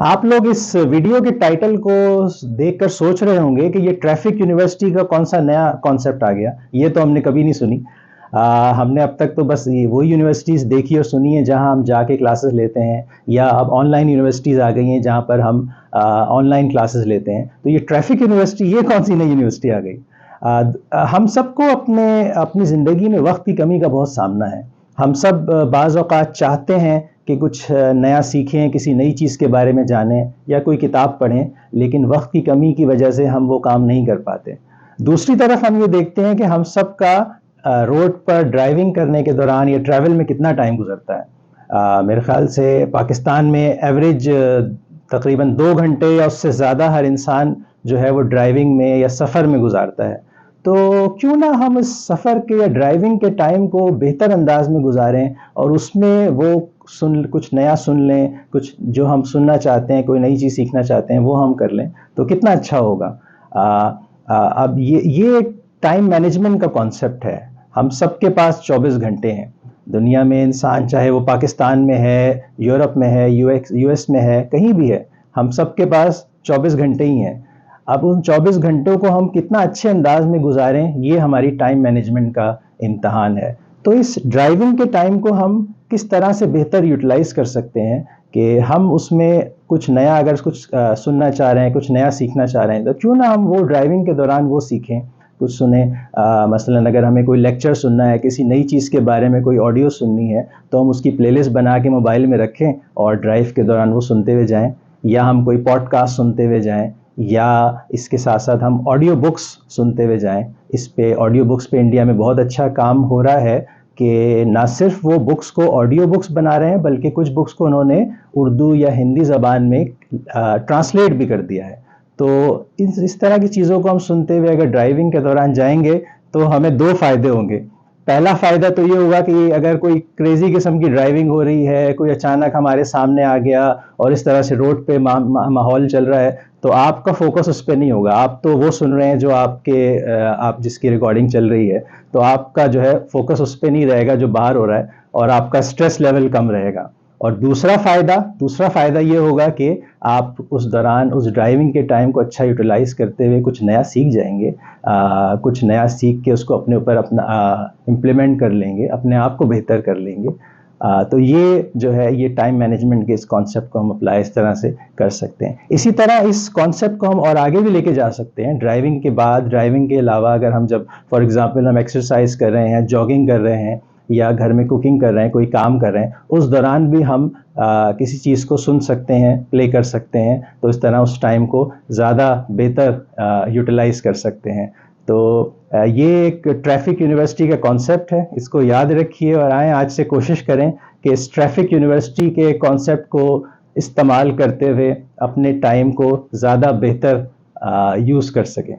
आप लोग इस वीडियो के टाइटल को देखकर सोच रहे होंगे कि ये ट्रैफिक यूनिवर्सिटी का कौन सा नया कॉन्सेप्ट आ गया। ये तो हमने कभी नहीं सुनी। हमने अब तक तो बस ये वही यूनिवर्सिटीज़ देखी और सुनी है जहां हम जाके क्लासेस लेते हैं, या अब ऑनलाइन यूनिवर्सिटीज़ आ गई हैं जहां पर हम ऑनलाइन क्लासेस लेते हैं। तो ये ट्रैफिक यूनिवर्सिटी, ये कौन सी नई यूनिवर्सिटी आ गई? हम सबको अपने अपनी ज़िंदगी में वक्त की कमी का बहुत सामना है। हम सब बाज़ औक़ात चाहते हैं कि कुछ नया सीखें, किसी नई चीज़ के बारे में जानें या कोई किताब पढ़ें, लेकिन वक्त की कमी की वजह से हम वो काम नहीं कर पाते। दूसरी तरफ हम ये देखते हैं कि हम सब का रोड पर ड्राइविंग करने के दौरान या ट्रैवल में कितना टाइम गुजरता है। मेरे ख्याल से पाकिस्तान में एवरेज तकरीबन 2 घंटे या उससे ज़्यादा हर इंसान जो है वो ड्राइविंग में या सफ़र में गुजारता है। तो क्यों ना हम इस सफ़र के या ड्राइविंग के टाइम को बेहतर अंदाज में गुजारें और उसमें वो कुछ नया सुन लें, कुछ जो हम सुनना चाहते हैं, कोई नई चीज़ सीखना चाहते हैं, वो हम कर लें, तो कितना अच्छा होगा। अब ये टाइम मैनेजमेंट का कॉन्सेप्ट है। हम सबके पास 24 घंटे हैं। दुनिया में इंसान, चाहे वो पाकिस्तान में है, यूरोप में है, यूएस में है, कहीं भी है, हम सबके पास 24 घंटे ही हैं। अब उन 24 घंटों को हम कितना अच्छे अंदाज में गुजारें, ये हमारी टाइम मैनेजमेंट का इम्तहान है। तो इस ड्राइविंग के टाइम को हम किस तरह से बेहतर यूटिलाइज कर सकते हैं कि हम उसमें कुछ नया, अगर कुछ सुनना चाह रहे हैं, कुछ नया सीखना चाह रहे हैं, तो क्यों ना हम वो ड्राइविंग के दौरान वो सीखें, कुछ सुने। मसलन अगर हमें कोई लेक्चर सुनना है, किसी नई चीज़ के बारे में कोई ऑडियो सुननी है, तो हम उसकी प्लेलिस्ट बना के मोबाइल में रखें और ड्राइव के दौरान वो सुनते हुए जाएं, या हम कोई पॉडकास्ट सुनते हुए जाएं, या इसके साथ साथ हम ऑडियो बुक्स सुनते हुए जाएं। इस पे ऑडियो बुक्स पे इंडिया में बहुत अच्छा काम हो रहा है कि ना सिर्फ वो बुक्स को ऑडियो बुक्स बना रहे हैं, बल्कि कुछ बुक्स को उन्होंने उर्दू या हिंदी ज़बान में ट्रांसलेट भी कर दिया है। तो इस तरह की चीज़ों को हम सुनते हुए अगर ड्राइविंग के दौरान जाएंगे तो हमें 2 फ़ायदे होंगे। पहला फ़ायदा तो ये होगा कि अगर कोई क्रेज़ी किस्म की ड्राइविंग हो रही है, कोई अचानक हमारे सामने आ गया और इस तरह से रोड पे माहौल चल रहा है, तो आपका फ़ोकस उस पे नहीं होगा। आप तो वो सुन रहे हैं जो आप जिसकी रिकॉर्डिंग चल रही है, तो आपका जो है फ़ोकस उस पे नहीं रहेगा जो बाहर हो रहा है, और आपका स्ट्रेस लेवल कम रहेगा। और दूसरा फ़ायदा ये होगा कि आप उस दौरान उस ड्राइविंग के टाइम को अच्छा यूटिलाइज़ करते हुए कुछ नया सीख जाएँगे। कुछ नया सीख के उसको अपने ऊपर अपना इम्प्लीमेंट कर लेंगे, अपने आप को बेहतर कर लेंगे। तो ये जो है, ये टाइम मैनेजमेंट के इस कॉन्सेप्ट को हम अप्लाई इस तरह से कर सकते हैं। इसी तरह इस कॉन्सेप्ट को हम और आगे भी लेके जा सकते हैं। ड्राइविंग के बाद, ड्राइविंग के अलावा अगर हम जब फॉर एग्ज़ाम्पल हम एक्सरसाइज कर रहे हैं, जॉगिंग कर रहे हैं, या घर में कुकिंग कर रहे हैं, कोई काम कर रहे हैं, उस दौरान भी हम किसी चीज़ को सुन सकते हैं, प्ले कर सकते हैं, तो इस तरह उस टाइम को ज़्यादा बेहतर यूटिलाइज़ कर सकते हैं। तो ये एक ट्रैफिक यूनिवर्सिटी का कॉन्सेप्ट है, इसको याद रखिए और आएँ आज से कोशिश करें कि इस ट्रैफिक यूनिवर्सिटी के कॉन्सेप्ट को इस्तेमाल करते हुए अपने टाइम को ज़्यादा बेहतर यूज़ कर सकें।